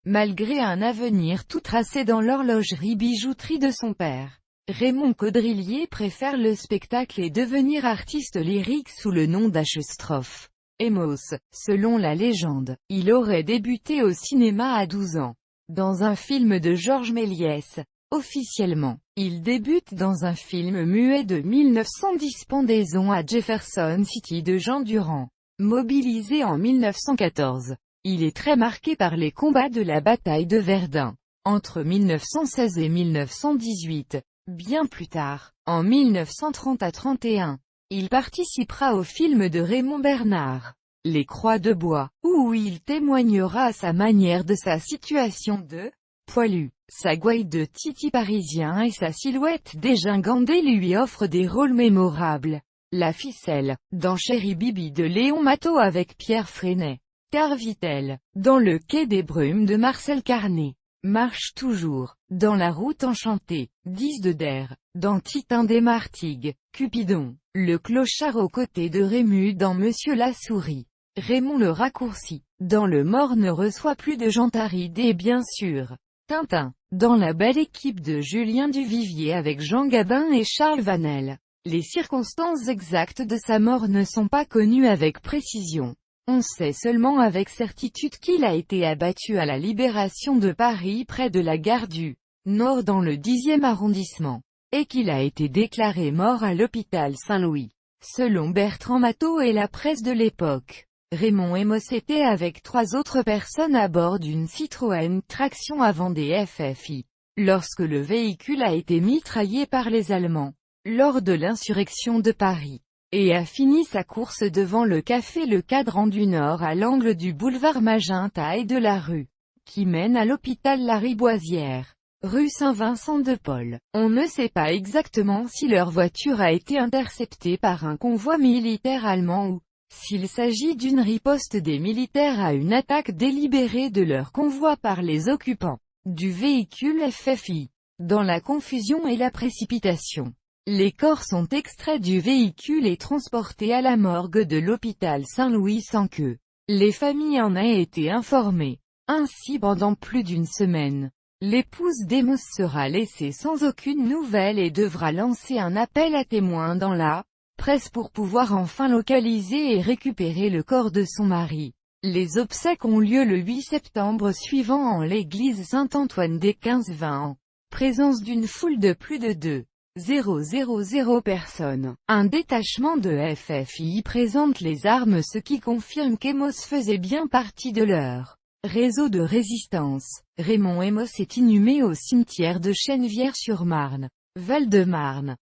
malgré un avenir tout tracé dans l'horlogerie-bijouterie de son père. Raymond Caudrilier préfère le spectacle et devenir artiste lyrique sous le nom d'H. Emos. Selon la légende, il aurait débuté au cinéma à 12 ans, dans un film de Georges Méliès. Officiellement, il débute dans un film muet de 1910 Pendaison à Jefferson City de Jean Durand. Mobilisé en 1914, il est très marqué par les combats de la bataille de Verdun, entre 1916 et 1918. Bien plus tard, en 1930 à 31, il participera au film de Raymond Bernard, Les Croix de Bois, où il témoignera à sa manière de sa situation de poilu. Sa gouaille de titi parisien et sa silhouette dégingandée lui offrent des rôles mémorables. La ficelle, dans Chéri Bibi de Léon Matteau avec Pierre Freinet. Carvitel, dans Le Quai des Brumes de Marcel Carné. Marche toujours, dans La Route enchantée, d'Is de Der, dans Titin des Martigues. Cupidon, le clochard aux côtés de Rému dans Monsieur la Souris. Raymond le Raccourci, dans Le Mort ne reçoit plus de Jantaride et bien sûr, Tintin, dans La Belle Équipe de Julien Duvivier avec Jean Gabin et Charles Vanel. Les circonstances exactes de sa mort ne sont pas connues avec précision. On sait seulement avec certitude qu'il a été abattu à la Libération de Paris près de la gare du Nord dans le 10e arrondissement, et qu'il a été déclaré mort à l'hôpital Saint-Louis. Selon Bertrand Matteau et la presse de l'époque, Raymond Emos était avec 3 autres personnes à bord d'une Citroën traction avant des FFI, lorsque le véhicule a été mitraillé par les Allemands, lors de l'insurrection de Paris, et a fini sa course devant le café Le Cadran du Nord à l'angle du boulevard Magenta et de la rue, qui mène à l'hôpital Lariboisière, rue Saint-Vincent-de-Paul. On ne sait pas exactement si leur voiture a été interceptée par un convoi militaire allemand ou s'il s'agit d'une riposte des militaires à une attaque délibérée de leur convoi par les occupants du véhicule FFI. Dans la confusion et la précipitation, les corps sont extraits du véhicule et transportés à la morgue de l'hôpital Saint-Louis sans que les familles en aient été informées. Ainsi pendant plus d'une semaine, l'épouse d'Emos sera laissée sans aucune nouvelle et devra lancer un appel à témoins dans la presse pour pouvoir enfin localiser et récupérer le corps de son mari. Les obsèques ont lieu le 8 septembre suivant en l'église Saint-Antoine des 15-20 en présence d'une foule de plus de 2,000 personnes. Un détachement de FFI présente les armes, ce qui confirme qu'Emos faisait bien partie de leur réseau de résistance. Raymond Emos est inhumé au cimetière de Chennevières-sur-Marne, Val-de-Marne.